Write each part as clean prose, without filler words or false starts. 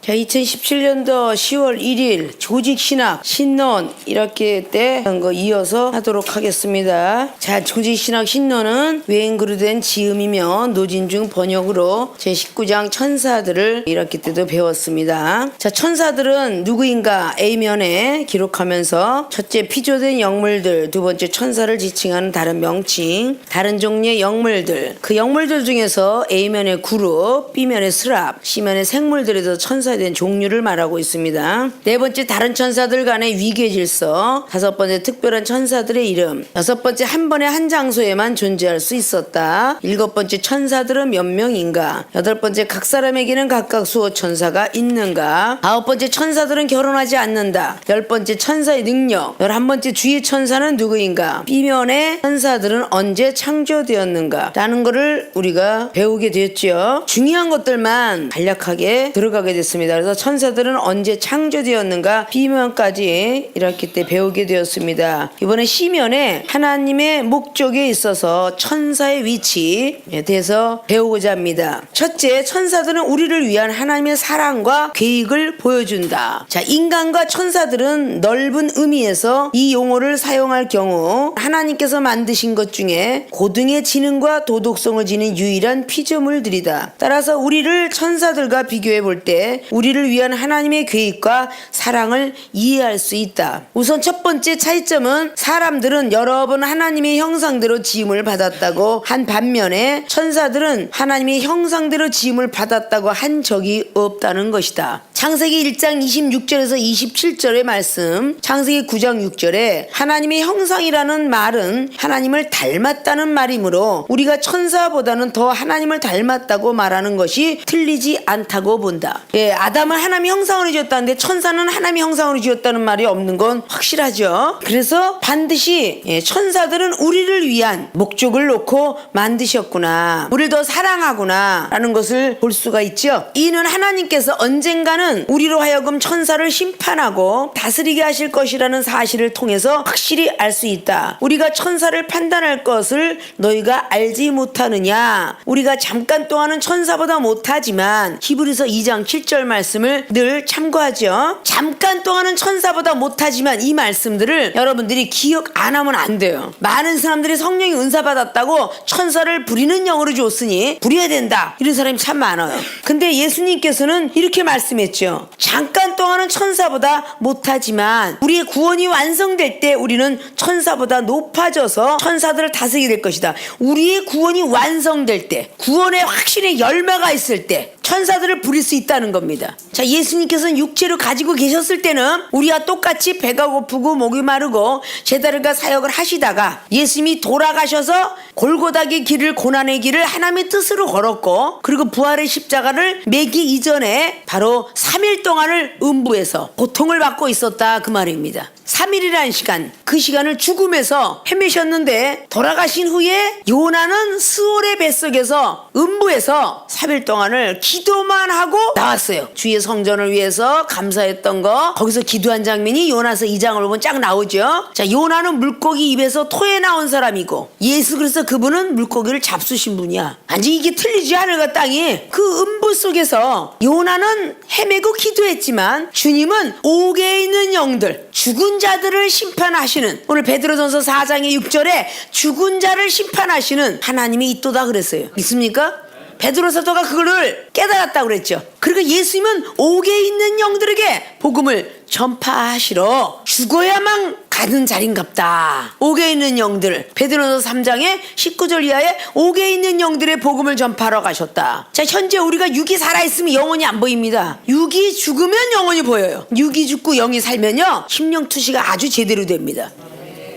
자, 2017년도 10월 1일 조직신학 신론 이렇게 때 한 거 이어서 하도록 하겠습니다. 자, 조직신학 신론은 외행그로 된 지음이며 노진중 번역으로 제19장 천사들을 이렇게 때도 배웠습니다. 자, 천사들은 누구인가 A면에 기록하면서 첫째 피조된 영물들, 두 번째 천사를 지칭하는 다른 명칭, 다른 종류의 영물들, 그 영물들 중에서 A면의 그룹, B면의 스랍, C면의 생물들에서 천사에 대한 종류를 말하고 있습니다. 네 번째 다른 천사들 간의 위계 질서, 다섯 번째 특별한 천사들의 이름, 여섯 번째 한 번에 한 장소에만 존재할 수 있었다, 일곱 번째 천사들은 몇 명인가, 여덟 번째 각 사람에게는 각각 수호 천사가 있는가, 아홉 번째 천사들은 결혼하지 않는다, 열 번째 천사의 능력, 11번째 주의 천사는 누구인가, B면의 천사들은 언제 창조되었는가 라는 거를 우리가 배우게 되었죠. 중요한 것들만 간략하게 들어가게 됐습니다. 그래서 천사들은 언제 창조되었는가 B면까지 이렇게 때 배우게 되었습니다. 이번에 C면에 하나님의 목적에 있어서 천사의 위치에 대해서 배우고자 합니다. 첫째, 천사들은 우리를 위한 하나님의 사랑과 계획을 보여준다. 자, 인간과 천사들은 넓은 의미에서 이 용어를 사용할 경우 하나님께서 만드신 것 중에 고등의 지능과 도덕성을 지닌 유일한 피조물들이다. 따라서 우리를 천사들과 비교해 볼 때 우리를 위한 하나님의 계획과 사랑을 이해할 수 있다. 우선 첫 번째 차이점은 사람들은 여러 번 하나님의 형상대로 지음을 받았다고 한 반면에 천사들은 하나님의 형상대로 지음을 받았다고 한 적이 없다는 것이다. 창세기 1장 26절에서 27절의 말씀, 창세기 9장 6절에 하나님의 형상이라는 말은 하나님을 닮았다는 말이므로 우리가 천사보다는 더 하나님을 닮았다고 말하는 것이 틀리지 않다고 본다. 예, 아담은 하나님의 형상으로 지었다는데 천사는 하나님의 형상으로 지었다는 말이 없는 건 확실하죠. 그래서 반드시 천사들은 우리를 위한 목적을 놓고 만드셨구나, 우리를 더 사랑하구나 라는 것을 볼 수가 있죠. 이는 하나님께서 언젠가는 우리로 하여금 천사를 심판하고 다스리게 하실 것이라는 사실을 통해서 확실히 알 수 있다. 우리가 천사를 판단할 것을 너희가 알지 못하느냐. 우리가 잠깐 동안은 천사보다 못하지만 히브리서 2장 7절 말씀을 늘 참고하죠. 잠깐 동안은 천사보다 못하지만 이 말씀들을 여러분들이 기억 안 하면 안 돼요. 많은 사람들이 성령의 은사 받았다고 천사를 부리는 영으로 줬으니 부려야 된다, 이런 사람이 참 많아요. 근데 예수님께서는 이렇게 말씀했죠. 잠깐 동안은 천사보다 못하지만 우리의 구원이 완성될 때 우리는 천사보다 높아져서 천사들을 다스리게 될 것이다. 우리의 구원이 완성될 때, 구원의 확신의 열매가 있을 때 천사들을 부릴 수 있다는 겁니다. 자, 예수님께서는 육체를 가지고 계셨을 때는 우리와 똑같이 배가 고프고 목이 마르고 제자들과 사역을 하시다가 예수님이 돌아가셔서 골고다의 길을, 고난의 길을 하나님의 뜻으로 걸었고, 그리고 부활의 십자가를 매기 이전에 바로 3일 동안을 음부에서 고통을 받고 있었다, 그 말입니다. 3일이라는 시간, 그 시간을 죽음에서 헤매셨는데 돌아가신 후에 요나는 스올의 뱃속에서 음부에서 3일 동안을 기도만 하고 나왔어요. 주의 성전을 위해서 감사했던 거, 거기서 기도한 장면이 요나서 2장을 보면 쫙 나오죠. 자, 요나는 물고기 입에서 토해 나온 사람이고 예수 그리스도 그분은 물고기를 잡수신 분이야. 완전히 이게 틀리지, 하늘과 땅이. 그 음부 속에서 요나는 헤매고 기도했지만 주님은 옥에 있는 영들, 죽은 자들을 심판하시는, 오늘 베드로전서 4장의 6절에 죽은 자를 심판하시는 하나님이 있도다 그랬어요. 믿습니까? 베드로 사도가 그거를 깨달았다고 그랬죠. 그리고 예수님은 옥에 있는 영들에게 복음을 전파하시러 죽어야만 가는 자리인갑다. 옥에 있는 영들, 베드로전서 3장의 19절 이하에 옥에 있는 영들의 복음을 전파하러 가셨다. 자, 현재 우리가 육이 살아있으면 영혼이 안 보입니다. 육이 죽으면 영혼이 보여요. 육이 죽고 영이 살면요, 심령투시가 아주 제대로 됩니다.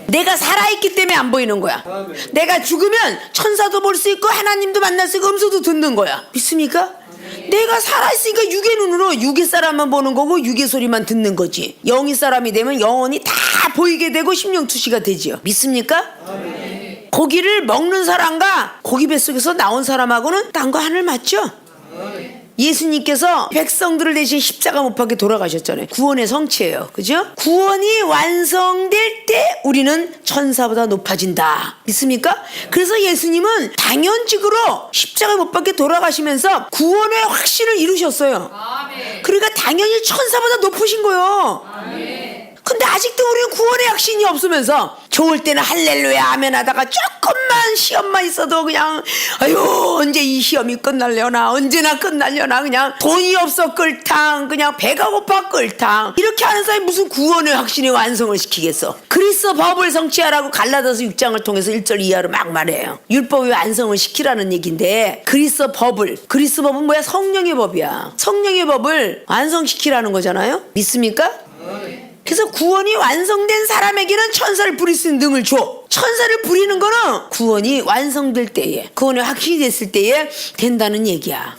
내가 살아있기 때문에 안 보이는 거야. 내가 죽으면 천사도 볼 수 있고 하나님도 만날 수 있고 음소도 듣는 거야. 믿습니까? 내가 살아있으니까 육의 눈으로 육의 사람만 보는 거고 육의 소리만 듣는 거지. 영의 사람이 되면 영혼이 다 보이게 되고 심령투시가 되지요. 믿습니까? 고기를 먹는 사람과 고기 뱃속에서 나온 사람하고는 땅과 하늘 맞죠? 예수님께서 백성들을 대신 십자가 못 박혀 돌아가셨잖아요. 구원의 성취예요. 그죠? 구원이 완성될 때 우리는 천사보다 높아진다. 믿습니까? 그래서 예수님은 당연직으로 십자가 못 박혀 돌아가시면서 구원의 확신을 이루셨어요. 그러니까 당연히 천사보다 높으신 거요. 근데 아직도 우리는 구원의 확신이 없으면서 좋을 때는 할렐루야 아멘 하다가 조금만 시험만 있어도 그냥 아유 언제 이 시험이 끝날려나 언제나 끝날려나 그냥 돈이 없어 끌탕 그냥 배가 고파 끌탕 이렇게 하는 사람이 무슨 구원의 확신의 완성을 시키겠어. 그리스도 법을 성취하라고 갈라디아서 6장을 통해서 1절 이하로 막 말해요. 율법의 완성을 시키라는 얘기인데 그리스도 법은 뭐야? 성령의 법이야. 성령의 법을 완성시키라는 거잖아요. 믿습니까? 그래서 구원이 완성된 사람에게는 천사를 부릴 수 있는 능을 줘. 천사를 부리는 거는 구원이 완성될 때에 구원이 확신이 됐을 때에 된다는 얘기야.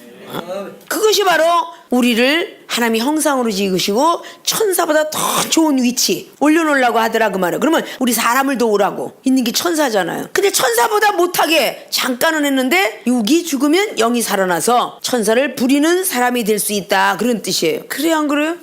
그것이 바로 우리를 하나님의 형상으로 지으시고 천사보다 더 좋은 위치 올려놓으려고 하더라 그 말이야. 그러면 우리 사람을 도우라고 있는 게 천사잖아요. 근데 천사보다 못하게 잠깐은 했는데 육이 죽으면 영이 살아나서 천사를 부리는 사람이 될 수 있다 그런 뜻이에요. 그래요 안 그래요?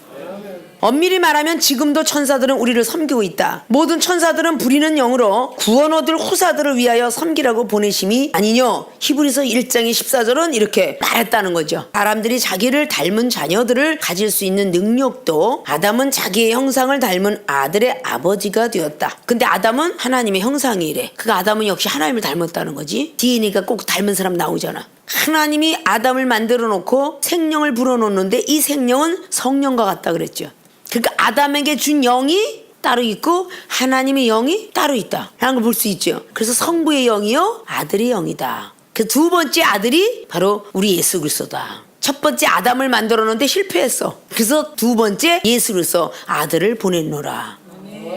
엄밀히 말하면 지금도 천사들은 우리를 섬기고 있다. 모든 천사들은 부리는 영으로 구원 얻을 후사들을 위하여 섬기라고 보내심이 아니뇨. 히브리서 1장의 14절은 이렇게 말했다는 거죠. 사람들이 자기를 닮은 자녀들을 가질 수 있는 능력도 아담은 자기의 형상을 닮은 아들의 아버지가 되었다. 근데 아담은 하나님의 형상이래. 그 아담은 역시 하나님을 닮았다는 거지. DNA가 꼭 닮은 사람 나오잖아. 하나님이 아담을 만들어 놓고 생명을 불어넣는데 이 생명은 성령과 같다 그랬죠. 그러니까 아담에게 준 영이 따로 있고 하나님의 영이 따로 있다 라는 걸 볼 수 있죠. 그래서 성부의 영이요 아들의 영이다. 그 두 번째 아들이 바로 우리 예수 그리스도다. 첫 번째 아담을 만들어 놓는데 실패했어. 그래서 두 번째 예수 그리스도 아들을 보냈노라.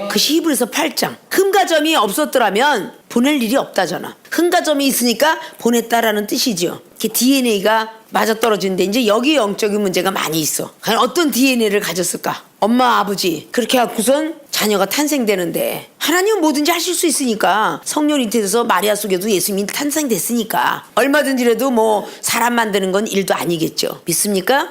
그것이 히브리서 8장. 흠과 점이 없었더라면 보낼 일이 없다잖아. 흠과 점이 있으니까 보냈다라는 뜻이죠. DNA가 맞아떨어지는데 이제 여기 영적인 문제가 많이 있어. 과연 어떤 DNA를 가졌을까? 엄마 아버지 그렇게 갖고선 자녀가 탄생되는데 하나님은 뭐든지 하실 수 있으니까 성령 잉태돼서 마리아 속에도 예수님이 탄생됐으니까 얼마든지라도 뭐 사람 만드는 건 일도 아니겠죠. 믿습니까?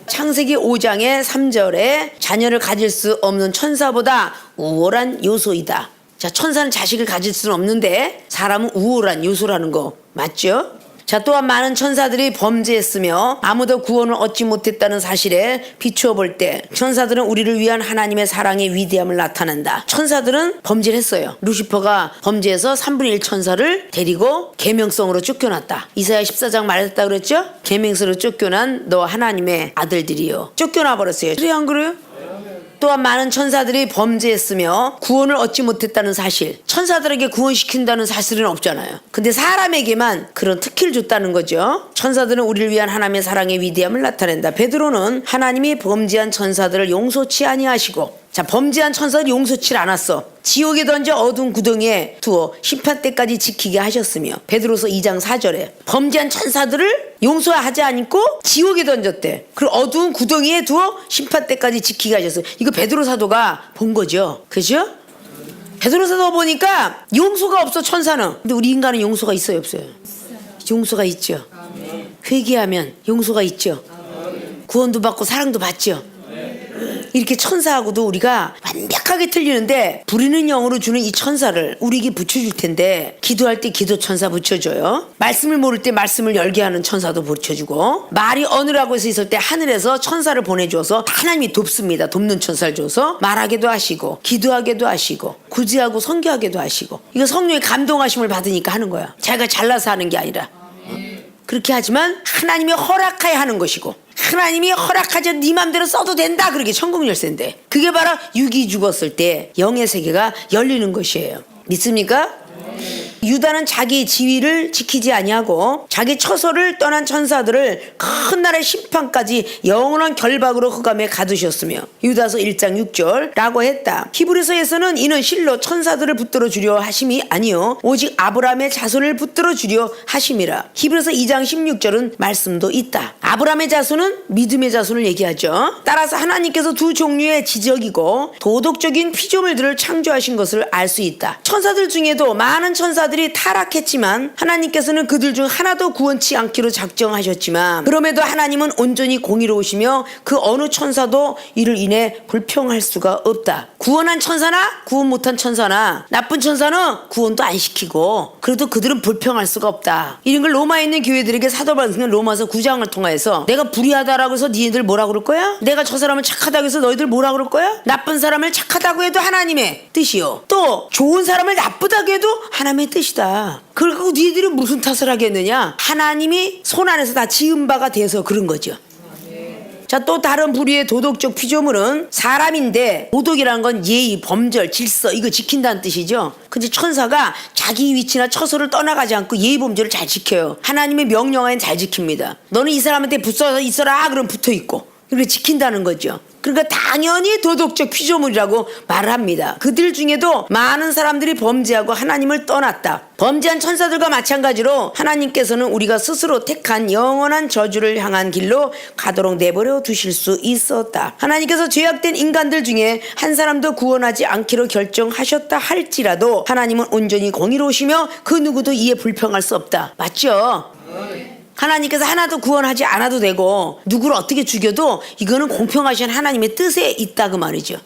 창세기 5장의 3절에 자녀를 가질 수 없는 천사보다 우월한 요소이다. 자, 천사는 자식을 가질 수는 없는데 사람은 우월한 요소라는 거 맞죠? 자, 또한 많은 천사들이 범죄했으며 아무도 구원을 얻지 못했다는 사실에 비추어 볼 때 천사들은 우리를 위한 하나님의 사랑의 위대함을 나타낸다. 천사들은 범죄를 했어요. 루시퍼가 범죄해서 3분의 1 천사를 데리고 계명성으로 쫓겨났다. 이사야 14장 말했다 그랬죠? 계명성으로 쫓겨난 너 하나님의 아들들이요. 쫓겨나 버렸어요. 그래요 안 그래요? 또한 많은 천사들이 범죄했으며 구원을 얻지 못했다는 사실. 천사들에게 구원시킨다는 사실은 없잖아요. 근데 사람에게만 그런 특기를 줬다는 거죠. 천사들은 우리를 위한 하나님의 사랑의 위대함을 나타낸다. 베드로는 하나님이 범죄한 천사들을 용서치 아니하시고 자, 범죄한 천사를 용서치 않았어. 지옥에 던져 어두운 구덩이에 두어 심판 때까지 지키게 하셨으며 베드로서 2장 4절에 범죄한 천사들을 용서하지 않고 지옥에 던졌대. 그리고 어두운 구덩이에 두어 심판 때까지 지키게 하셨어요. 이거 베드로 사도가 본 거죠. 그죠? 베드로 사도 보니까 용서가 없어 천사는. 근데 우리 인간은 용서가 있어요 없어요? 용서가 있죠. 회개하면 용서가 있죠. 구원도 받고 사랑도 받죠. 이렇게 천사하고도 우리가 완벽하게 틀리는데 부리는 영으로 주는 이 천사를 우리에게 붙여줄 텐데 기도할 때 기도 천사 붙여줘요. 말씀을 모를 때 말씀을 열게 하는 천사도 붙여주고 말이 어느라고 해서 있을 때 하늘에서 천사를 보내줘서 하나님이 돕습니다. 돕는 천사를 줘서 말하게도 하시고 기도하게도 하시고 구제하고 선교하게도 하시고 이거 성령의 감동하심을 받으니까 하는 거야. 자기가 잘나서 하는 게 아니라 그렇게 하지만 하나님이 허락하여 하는 것이고 하나님이 허락하지 네 맘대로 써도 된다. 그러게 천국 열쇠인데 그게 바로 육이 죽었을 때 영의 세계가 열리는 것이에요. 믿습니까? 유다는 자기 지위를 지키지 아니하고 자기 처소를 떠난 천사들을 큰 날의 심판까지 영원한 결박으로 흑암에 가두셨으며 유다서 1장 6절라고 했다. 히브리서에서는 이는 실로 천사들을 붙들어 주려 하심이 아니요 오직 아브라함의 자손을 붙들어 주려 하심이라. 히브리서 2장 16절은 말씀도 있다. 아브라함의 자손은 믿음의 자손을 얘기하죠. 따라서 하나님께서 두 종류의 지적이고 도덕적인 피조물들을 창조하신 것을 알 수 있다. 천사들 중에도 많은 천사들이 천사들이 타락했지만 하나님께서는 그들 중 하나도 구원치 않기로 작정하셨지만 그럼에도 하나님은 온전히 공의로우시며 그 어느 천사도 이를 인해 불평할 수가 없다. 구원한 천사나 구원 못한 천사나 나쁜 천사는 구원도 안 시키고 그래도 그들은 불평할 수가 없다. 이런 걸 로마에 있는 교회들에게 사도 바울은 로마서 9장을 통해서 내가 불의하다라고 해서 니네들 뭐라 그럴 거야? 내가 저 사람을 착하다고 해서 너희들 뭐라 그럴 거야? 나쁜 사람을 착하다고 해도 하나님의 뜻이요. 또 좋은 사람을 나쁘다고 해도 하나님의 뜻이다. 그걸 갖고 니네들이 무슨 탓을 하겠느냐? 하나님이 손 안에서 다 지은 바가 돼서 그런 거죠. 자, 또 다른 불의의 도덕적 피조물은 사람인데 도덕이라는 건 예의, 범절, 질서 이거 지킨다는 뜻이죠. 근데 천사가 자기 위치나 처소를 떠나가지 않고 예의, 범절을 잘 지켜요. 하나님의 명령하엔 잘 지킵니다. 너는 이 사람한테 붙어서 있어라 그럼 붙어있고 이렇게 지킨다는 거죠. 그러니까 당연히 도덕적 피조물이라고 말을 합니다. 그들 중에도 많은 사람들이 범죄하고 하나님을 떠났다. 범죄한 천사들과 마찬가지로 하나님께서는 우리가 스스로 택한 영원한 저주를 향한 길로 가도록 내버려 두실 수 있었다. 하나님께서 죄악된 인간들 중에 한 사람도 구원하지 않기로 결정하셨다 할지라도 하나님은 온전히 공의로우시며 그 누구도 이에 불평할 수 없다. 맞죠? 하나님께서 하나도 구원하지 않아도 되고 누구를 어떻게 죽여도 이거는 공평하신 하나님의 뜻에 있다 그 말이죠.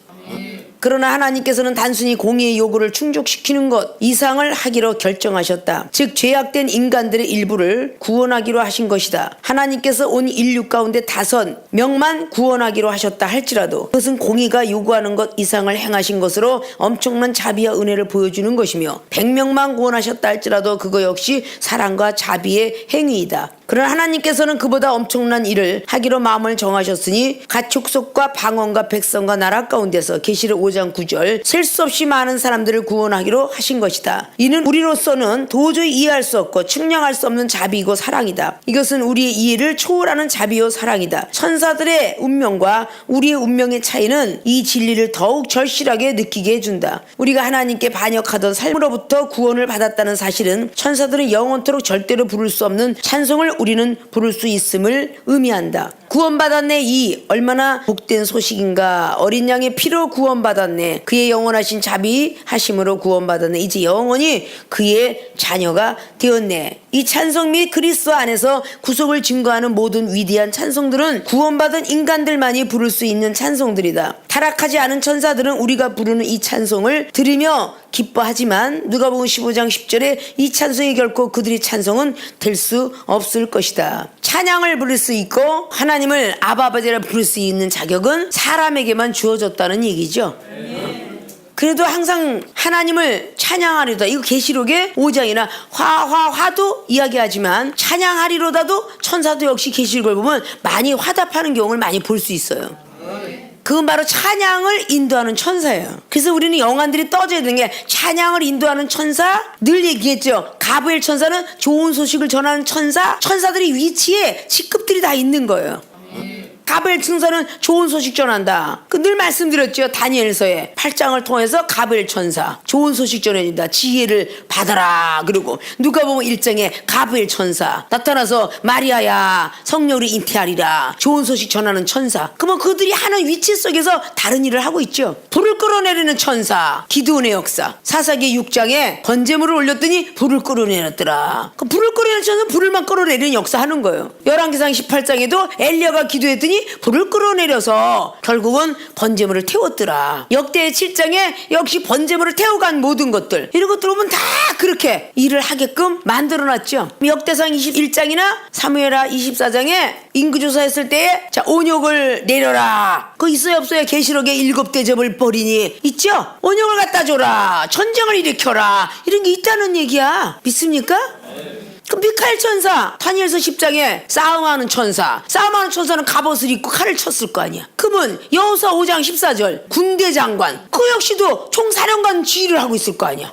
그러나 하나님께서는 단순히 공의의 요구를 충족시키는 것 이상을 하기로 결정하셨다. 즉 죄악된 인간들의 일부를 구원하기로 하신 것이다. 하나님께서 온 인류 가운데 5명만 구원하기로 하셨다 할지라도 그것은 공의가 요구하는 것 이상을 행하신 것으로 엄청난 자비와 은혜를 보여주는 것이며 100명만 구원하셨다 할지라도 그거 역시 사랑과 자비의 행위이다. 그러나 하나님께서는 그보다 엄청난 일을 하기로 마음을 정하셨으니 각 족속과 방언과 백성과 나라 가운데서 계시록 5장 9절 셀 수 없이 많은 사람들을 구원하기로 하신 것이다. 이는 우리로서는 도저히 이해할 수 없고 측량할 수 없는 자비이고 사랑이다. 이것은 우리의 이해를 초월하는 자비요 사랑이다. 천사들의 운명과 우리의 운명의 차이는 이 진리를 더욱 절실하게 느끼게 해준다. 우리가 하나님께 반역하던 삶으로부터 구원을 받았다는 사실은 천사들은 영원토록 절대로 부를 수 없는 찬송을 우리는 부를 수 있음을 의미한다. 구원받았네 이 얼마나 복된 소식인가. 어린 양의 피로 구원받았네. 그의 영원하신 자비하심으로 구원받았네. 이제 영원히 그의 자녀가 되었네. 이 찬송 및 그리스도 안에서 구속을 증거하는 모든 위대한 찬송들은 구원받은 인간들만이 부를 수 있는 찬송들이다. 타락하지 않은 천사들은 우리가 부르는 이 찬송을 들으며 기뻐하지만 누가복음 15장 10절에 이 찬송이 결코 그들의 찬송은 될 수 없을 것이다. 찬양을 부를 수 있고 하나님을 아바아버지라 부를 수 있는 자격은 사람에게만 주어졌다는 얘기죠. 그래도 항상 하나님을 찬양하리로다. 이거 계시록의 5장이나 화도 이야기하지만 찬양하리로다도 천사도 역시 계시록을 보면 많이 화답하는 경우를 많이 볼 수 있어요. 그건 바로 찬양을 인도하는 천사예요. 그래서 우리는 영안들이 떠져야 되는 게 찬양을 인도하는 천사 늘 얘기했죠. 가브리엘 천사는 좋은 소식을 전하는 천사. 천사들이 위치에 직급들이 다 있는 거예요. 가브리엘 천사는 좋은 소식 전한다. 늘 말씀드렸죠. 다니엘서에 8장을 통해서 가브리엘 천사 좋은 소식 전해준다. 지혜를 받아라. 그리고 누가복음 1장에 가브리엘 천사 나타나서 마리아야 성령으로 잉태하리라. 좋은 소식 전하는 천사. 그러면 그들이 하는 위치 속에서 다른 일을 하고 있죠. 불을 끌어내리는 천사 기드온의 역사. 사사기 6장에 번제물을 올렸더니 불을 끌어내렸더라. 그 불을 끌어내리는 천사는 불을만 끌어내리는 역사 하는 거예요. 열왕기상 18장에도 엘리야가 기도했더니 불을 끌어내려서 결국은 번제물을 태웠더라. 역대 7장에 역시 번제물을 태워간 모든 것들 이런 것들 보면 다 그렇게 일을 하게끔 만들어놨죠. 역대상 21장이나 사무엘하 24장에 인구조사했을 때에 자 온역을 내려라. 그거 있어요 없어요? 계시록에 7대접을 벌이니 있죠? 온역을 갖다 줘라. 전쟁을 일으켜라. 이런 게 있다는 얘기야. 믿습니까? 그 미카엘 천사 다니엘서 10장에 싸움하는 천사. 싸움하는 천사는 갑옷을 입고 칼을 쳤을 거 아니야. 그분 여호수아 5장 14절 군대 장관 그 역시도 총사령관 지휘를 하고 있을 거 아니야.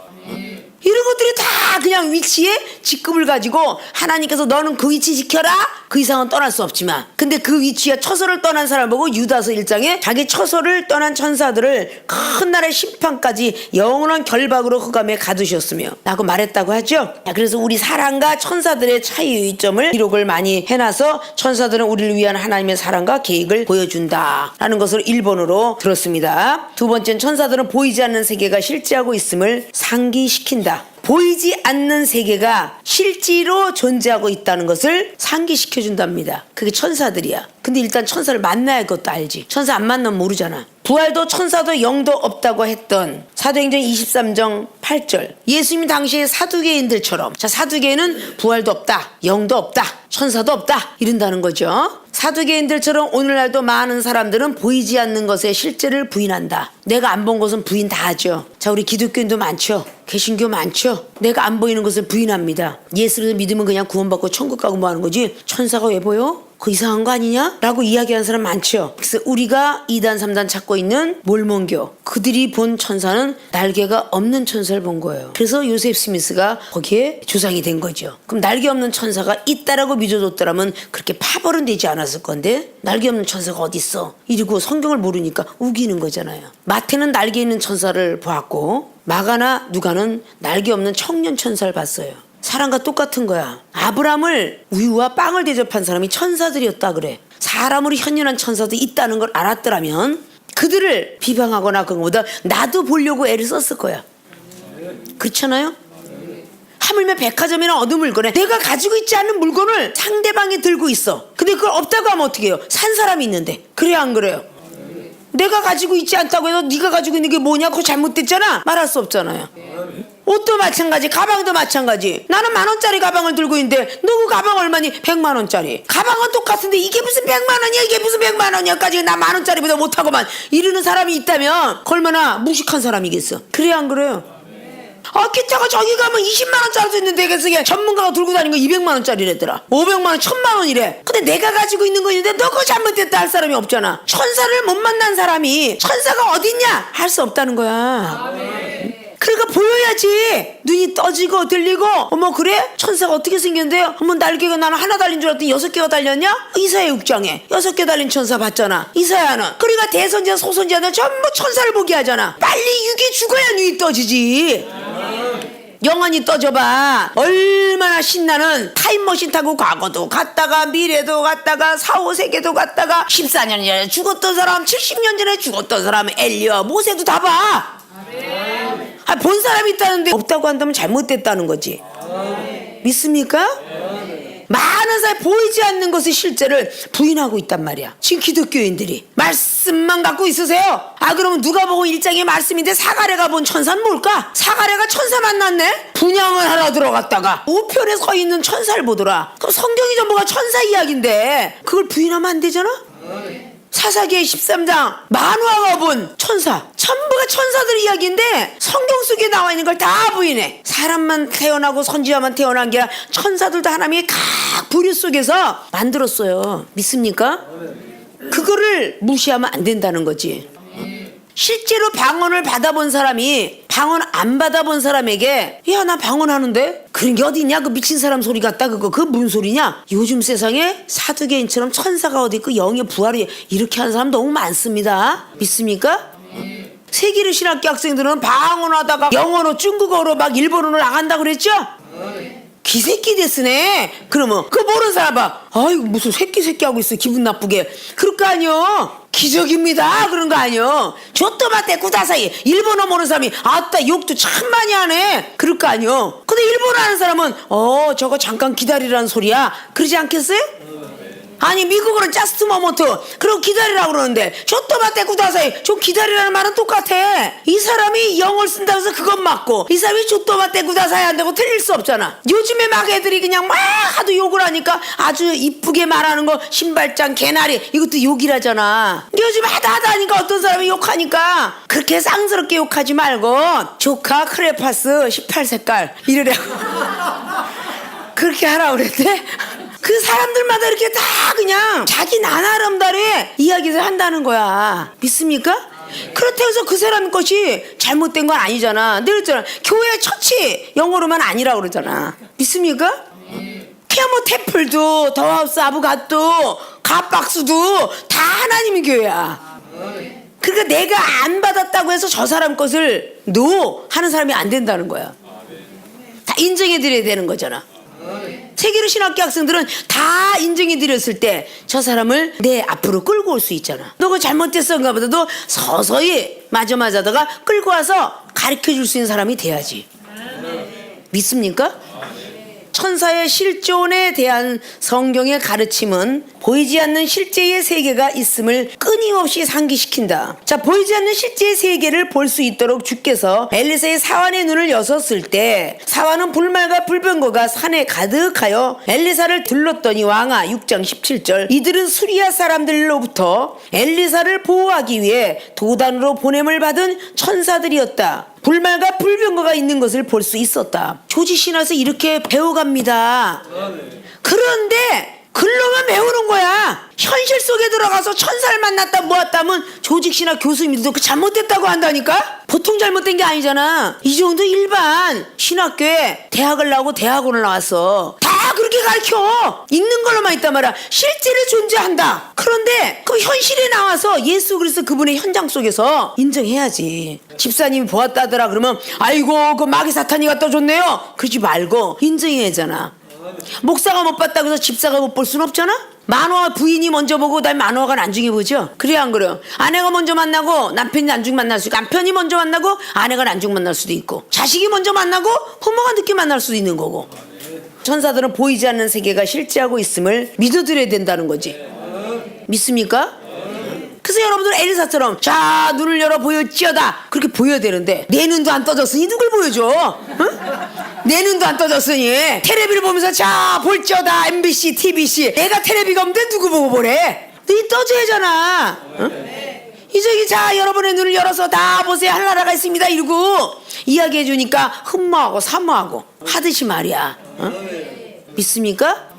이런 것들이 다 그냥 위치에 직급을 가지고 하나님께서 너는 그 위치 지켜라. 그 이상은 떠날 수 없지만 근데 그 위치에 처소를 떠난 사람을 보고 유다서 1장에 자기 처소를 떠난 천사들을 큰 날의 심판까지 영원한 결박으로 흑암에 가두셨으며 라고 말했다고 하죠. 그래서 우리 사랑과 천사들의 차이점을 기록을 많이 해놔서 천사들은 우리를 위한 하나님의 사랑과 계획을 보여준다 라는 것을 1번으로 들었습니다. 두 번째는 천사들은 보이지 않는 세계가 실제하고 있음을 상기시킨다. 보이지 않는 세계가 실제로 존재하고 있다는 것을 상기시켜 준답니다. 그게 천사들이야. 근데 일단 천사를 만나야 그것도 알지. 천사 안 만나면 모르잖아. 부활도 천사도 영도 없다고 했던 사도행전 23장 8절. 예수님 당시에 사두개인들처럼, 자, 사두개인은 부활도 없다, 영도 없다, 천사도 없다 이런다는 거죠. 사두개인들처럼 오늘날도 많은 사람들은 보이지 않는 것의 실제를 부인한다. 내가 안 본 것은 부인 다 하죠. 자, 우리 기독교인도 많죠. 개신교 많죠. 내가 안 보이는 것을 부인합니다. 예수를 믿으면 그냥 구원받고 천국 가고 뭐 하는 거지. 천사가 왜 보여? 그거 이상한 거 아니냐? 라고 이야기하는 사람 많죠. 그래서 우리가 2단 3단 찾고 있는 몰몬교, 그들이 본 천사는 날개가 없는 천사를 본 거예요. 그래서 요셉 스미스가 거기에 조상이 된 거죠. 그럼 날개 없는 천사가 있다라고 믿어줬더라면 그렇게 파벌은 되지 않았을 건데, 날개 없는 천사가 어딨어? 이러고 성경을 모르니까 우기는 거잖아요. 마태는 날개 있는 천사를 보았고, 마가나 누가는 날개 없는 청년 천사를 봤어요. 사람과 똑같은 거야. 아브라함을 우유와 빵을 대접한 사람이 천사들이었다 그래. 사람으로 현존한 천사도 있다는 걸 알았더라면 그들을 비방하거나 그런 것보다 나도 보려고 애를 썼을 거야. 그렇잖아요? 하물며 백화점이나 얻은 물건에 내가 가지고 있지 않은 물건을 상대방이 들고 있어. 근데 그걸 없다고 하면 어떻게 해요? 산 사람이 있는데. 그래야 안 그래요? 내가 가지고 있지 않다고 해서 네가 가지고 있는 게 뭐냐? 그거 잘못됐잖아? 말할 수 없잖아요. 옷도 마찬가지, 가방도 마찬가지. 나는 10,000원짜리 가방을 들고 있는데 너 그 가방 얼마니? 100만원짜리. 가방은 똑같은데 이게 무슨 100만원이야, 이게 무슨 100만원이야까지 나 10,000원짜리보다 못하고만 이러는 사람이 있다면 얼마나 무식한 사람이겠어. 그래야 안 그래요? 기차가 저기 가면 20만원짜리도 있는데 그래서 전문가가 들고 다니는 거 200만원짜리랬더라. 500만원, 1000만원이래. 근데 내가 가지고 있는 거 있는데 너 그거 잘못됐다 할 사람이 없잖아. 천사를 못 만난 사람이 천사가 어딨냐? 할 수 없다는 거야. 그러니까 보여야지. 눈이 떠지고 들리고. 어머, 그래? 천사가 어떻게 생겼는데요? 어머, 날개가 나는 하나 달린 줄 알았더니 6개가 달렸냐? 이사야 6장에 6개 달린 천사 봤잖아. 이사야는. 그러니까 대선지자 소선지자는 전부 천사를 보게 하잖아. 빨리 육이 죽어야 눈이 떠지지. 영원히 떠져봐. 얼마나 신나는 타임머신 타고 과거도 갔다가 미래도 갔다가 4, 5세계도 갔다가 14년 전에 죽었던 사람, 70년 전에 죽었던 사람, 엘리야 모세도 다 봐. 본 사람이 있다는데 없다고 한다면 잘못됐다는 거지. 믿습니까? 많은 사람이 보이지 않는 것의 실제를 부인하고 있단 말이야. 지금 기독교인들이 말씀만 갖고 있으세요. 그러면 누가복음 1장의 말씀인데 사가랴가 본 천사는 뭘까? 사가랴가 천사 만났네? 분양을 하러 들어갔다가 우편에 서 있는 천사를 보더라. 그럼 성경이 전부가 천사 이야기인데 그걸 부인하면 안 되잖아? 사사기의 13장 만화가 본 천사, 전부가 천사들 이야기인데 성경 속에 나와 있는 걸 다 부인해. 사람만 태어나고 선지자만 태어난 게 아니라 천사들도 하나님의 각 부류 속에서 만들었어요. 믿습니까? 그거를 무시하면 안 된다는 거지. 실제로 방언을 받아본 사람이 방언 안 받아본 사람에게 야, 나 방언하는데? 그런 게 어디 있냐? 그 미친 사람 소리 같다 그거. 그거 무슨 소리냐? 요즘 세상에 사두개인처럼 천사가 어디 있고 영의 부활이 이렇게 하는 사람 너무 많습니다. 믿습니까? 세계를 신학교 학생들은 방언하다가 영어로 중국어로 막 일본어로 나간다 그랬죠? 기새끼 됐으네. 그러면 그 모르는 사람 봐. 아이고 무슨 새끼 하고 있어 기분 나쁘게. 그럴 거 아니요. 기적입니다 그런 거 아니요. 조또마떼 구다사이 일본어 모르는 사람이 아따 욕도 참 많이 하네 그럴 거 아니요. 근데 일본어 하는 사람은 저거 잠깐 기다리라는 소리야 그러지 않겠어요? 아니 미국어는 자스트 모먼트 그럼 기다리라고 그러는데 조또마떼 구다사이 좀 기다리라는 말은 똑같아. 이 사람이 영어를 쓴다고 해서 그건 맞고 이 사람이 조또마떼 구다사이 한다고 틀릴 수 없잖아. 요즘에 막 애들이 그냥 막 하도 욕을 하니까 아주 이쁘게 말하는 거 신발장 개나리 이것도 욕이라잖아. 요즘 하다 하니까 어떤 사람이 욕하니까 그렇게 쌍스럽게 욕하지 말고 조카 크레파스 18색깔 이러려고 그렇게 하라고 그랬대. 그 사람들마다 이렇게 다 그냥 자기 나나름대로의 이야기를 한다는 거야. 믿습니까? 그렇다고 해서 그 사람 것이 잘못된 건 아니잖아. 늘 그랬잖아. 교회 처치 영어로만 아니라고 그러잖아. 믿습니까? 그냥 뭐 태플도 더하우스 아부갓도 갓박스도 다 하나님의 교회야. 그러니까 내가 안 받았다고 해서 저 사람 것을 노 하는 사람이 안 된다는 거야. 다 인정해 드려야 되는 거잖아. 세계로 신학교 학생들은 다 인정해 드렸을 때 저 사람을 내 앞으로 끌고 올 수 있잖아. 너 그거 잘못됐었는가 보다. 너 서서히 마저마자다가 끌고 와서 가르쳐 줄 수 있는 사람이 돼야지. 믿습니까? 천사의 실존에 대한 성경의 가르침은 보이지 않는 실제의 세계가 있음을 끊임없이 상기시킨다. 자, 보이지 않는 실제의 세계를 볼 수 있도록 주께서 엘리사의 사환의 눈을 여섰을 때 사환은 불말과 불병거가 산에 가득하여 엘리사를 들렀더니 왕아 6장 17절 이들은 수리아 사람들로부터 엘리사를 보호하기 위해 도단으로 보냄을 받은 천사들이었다. 불말과 불병거가 있는 것을 볼 수 있었다. 조지신화에서 이렇게 배워갑니다. 그런데 글로만 배우는 거야. 현실 속에 들어가서 천사를 만났다 모았다면 조직신학 교수님들도 그 잘못됐다고 한다니까? 보통 잘못된 게 아니잖아. 이 정도 일반 신학교에 대학을 나오고 대학원을 나왔어. 다 그렇게 가르쳐. 읽는 걸로만 있단 말이야. 실제로 존재한다. 그런데 그 현실에 나와서 예수 그리스도 그분의 현장 속에서 인정해야지. 집사님이 보았다더라 그러면 아이고 그 마귀 사탄이 갖다 줬네요. 그러지 말고 인정해야 하잖아. 목사가 못 봤다고 해서 집사가 못 볼 수는 없잖아. 만화와 부인이 먼저 보고 난 만화가 나중에 보죠. 그래 안 그래요? 아내가 먼저 만나고 남편이 나중에 만날 수 있고, 남편이 먼저 만나고 아내가 나중에 만날 수도 있고, 자식이 먼저 만나고 부모가 늦게 만날 수도 있는 거고. 천사들은 보이지 않는 세계가 실제하고 있음을 믿어드려야 된다는 거지. 믿습니까? 그래서 여러분들 엘리사처럼 자 눈을 열어 보여지어다 그렇게 보여야 되는데 내 눈도 안 떠졌으니 누굴 보여줘? 응? 내 눈도 안 떠졌으니 텔레비를 보면서 자 볼지어다 MBC, TBC 내가 텔레비가 없는데 누구 보고 보래? 눈이 떠져야잖아. 응? 이저기 자 여러분의 눈을 열어서 다 보세요 할 나라가 있습니다 이러고 이야기해 주니까 흠모하고 사모하고 하듯이 말이야. 응? 믿습니까?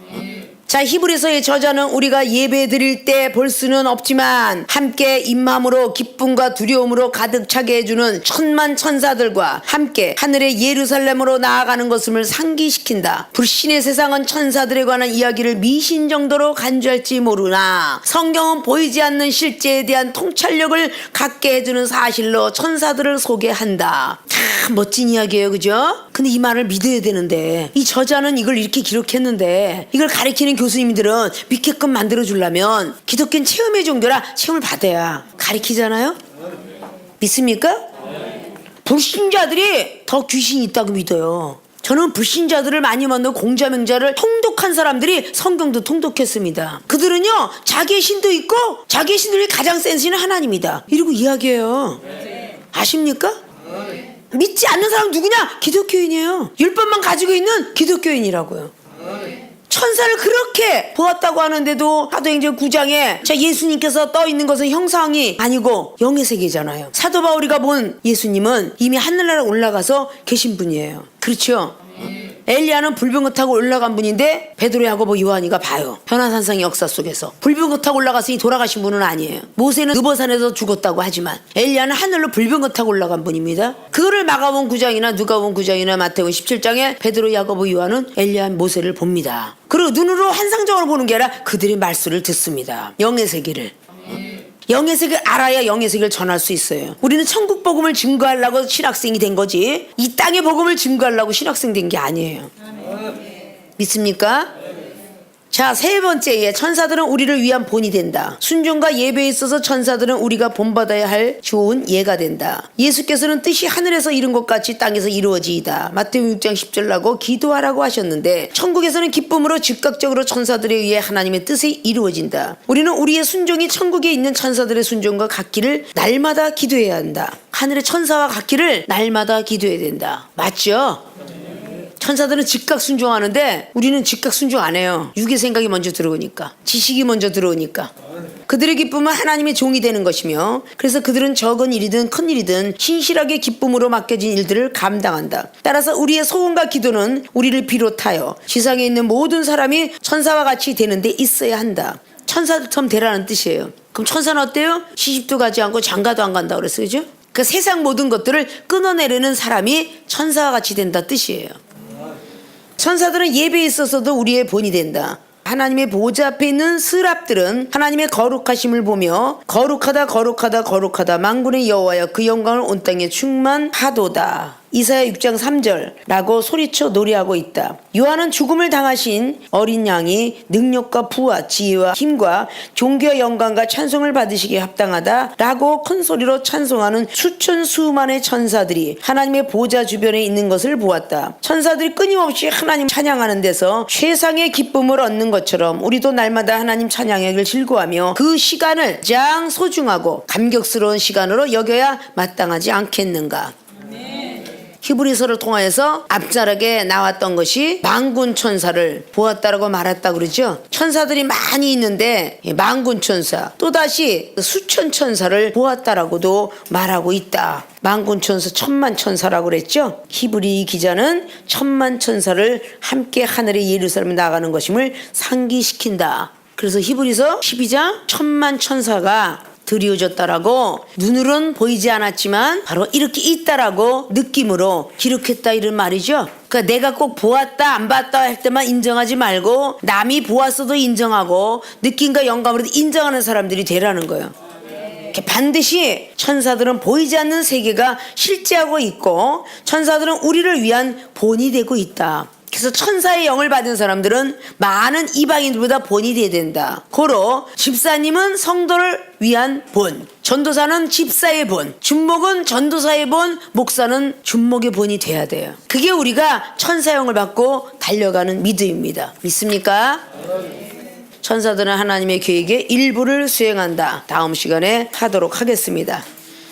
자, 히브리서의 저자는 우리가 예배 드릴 때 볼 수는 없지만 함께 임함으로 기쁨과 두려움으로 가득 차게 해주는 천만 천사들과 함께 하늘의 예루살렘으로 나아가는 것을 상기시킨다. 불신의 세상은 천사들에 관한 이야기를 미신 정도로 간주할지 모르나 성경은 보이지 않는 실제에 대한 통찰력을 갖게 해주는 사실로 천사들을 소개한다. 참 멋진 이야기예요, 그죠? 근데 이 말을 믿어야 되는데 이 저자는 이걸 이렇게 기록했는데 이걸 가리키는 교수님들은 믿게끔 만들어주려면 기독교는 체험의 종교라 체험을 받아야 가리키잖아요? 믿습니까? 불신자들이 더 귀신이 있다고 믿어요. 저는 불신자들을 많이 만나고 공자맹자를 통독한 사람들이 성경도 통독했습니다. 그들은요 자기의 신도 있고 자기의 신들이 가장 센 신은 하나님이다 이러고 이야기해요. 아십니까? 믿지 않는 사람 누구냐? 기독교인이에요. 율법만 가지고 있는 기독교인이라고요. 천사를 그렇게 보았다고 하는데도 사도행전 9장에 자 예수님께서 떠 있는 것은 형상이 아니고 영의 세계잖아요. 사도 바울이가 본 예수님은 이미 하늘나라 올라가서 계신 분이에요. 그렇죠? 엘리야는 불병거 타고 올라간 분인데 베드로, 야고보, 요한이가 봐요. 변화산상의 역사 속에서 불병거 타고 올라갔으니 돌아가신 분은 아니에요. 모세는 느보산에서 죽었다고 하지만 엘리야는 하늘로 불병거 타고 올라간 분입니다. 그거를 마가복음 9장이나 누가복음 9장이나 마태복음 17장에 베드로, 야고보, 요한은 엘리야, 모세를 봅니다. 그리고 눈으로 환상적으로 보는 게 아니라 그들의 말씀을 듣습니다. 영의 세계를. 영의 세계를 알아야 영의 세계를 전할 수 있어요. 우리는 천국 복음을 증거하려고 신학생이 된 거지 이 땅의 복음을 증거하려고 신학생 된 게 아니에요. 믿습니까? 자, 세 번째에 천사들은 우리를 위한 본이 된다. 순종과 예배에 있어서 천사들은 우리가 본받아야 할 좋은 예가 된다. 예수께서는 뜻이 하늘에서 이룬 것 같이 땅에서 이루어지이다. 마태복음 6장 10절라고 기도하라고 하셨는데 천국에서는 기쁨으로 즉각적으로 천사들에 의해 하나님의 뜻이 이루어진다. 우리는 우리의 순종이 천국에 있는 천사들의 순종과 같기를 날마다 기도해야 한다. 하늘의 천사와 같기를 날마다 기도해야 된다. 맞죠? 천사들은 즉각 순종하는데 우리는 즉각 순종 안 해요. 육의 생각이 먼저 들어오니까, 지식이 먼저 들어오니까. 그들의 기쁨은 하나님의 종이 되는 것이며 그래서 그들은 적은 일이든 큰 일이든 신실하게 기쁨으로 맡겨진 일들을 감당한다. 따라서 우리의 소원과 기도는 우리를 비롯하여 세상에 있는 모든 사람이 천사와 같이 되는 데 있어야 한다. 천사처럼 되라는 뜻이에요. 그럼 천사는 어때요? 시집도 가지 않고 장가도 안 간다 그랬어요. 그죠? 그 세상 모든 것들을 끊어내려는 사람이 천사와 같이 된다 뜻이에요. 천사들은 예배에 있어서도 우리의 본이 된다. 하나님의 보좌 앞에 있는 스랍들은 하나님의 거룩하심을 보며 거룩하다 거룩하다 거룩하다 만군의 여호와여 그 영광을 온 땅에 충만하도다. 이사야 6장 3절라고 소리쳐 노래하고 있다. 요한은 죽음을 당하신 어린 양이 능력과 부와 지혜와 힘과 존귀와 영광과 찬송을 받으시기에 합당하다라고 큰 소리로 찬송하는 수천 수만의 천사들이 하나님의 보좌 주변에 있는 것을 보았다. 천사들이 끊임없이 하나님 찬양하는 데서 최상의 기쁨을 얻는 것처럼 우리도 날마다 하나님 찬양하기를 즐거워하며 그 시간을 가장 소중하고 감격스러운 시간으로 여겨야 마땅하지 않겠는가. 히브리서를 통하여서 앞자락에 나왔던 것이 만군 천사를 보았다라고 말했다 그러죠. 천사들이 많이 있는데 만군 천사 또다시 수천 천사를 보았다라고도 말하고 있다. 만군 천사 천만 천사라고 그랬죠. 히브리 기자는 천만 천사를 함께 하늘의 예루살렘에 나가는 것임을 상기시킨다. 그래서 히브리서 12장 천만 천사가 드리워졌다라고 눈으로는 보이지 않았지만 바로 이렇게 있다라고 느낌으로 기록했다 이런 말이죠. 그러니까 내가 꼭 보았다 안 봤다 할 때만 인정하지 말고 남이 보았어도 인정하고 느낌과 영감으로 인정하는 사람들이 되라는 거예요. 반드시 천사들은 보이지 않는 세계가 실제하고 있고 천사들은 우리를 위한 본이 되고 있다. 그래서 천사의 영을 받은 사람들은 많은 이방인들보다 본이 돼야 된다. 고로 집사님은 성도를 위한 본, 전도사는 집사의 본, 준목은 전도사의 본, 목사는 준목의 본이 돼야 돼요. 그게 우리가 천사 영을 받고 달려가는 믿음입니다. 믿습니까? 천사들은 하나님의 계획의 일부를 수행한다. 다음 시간에 하도록 하겠습니다.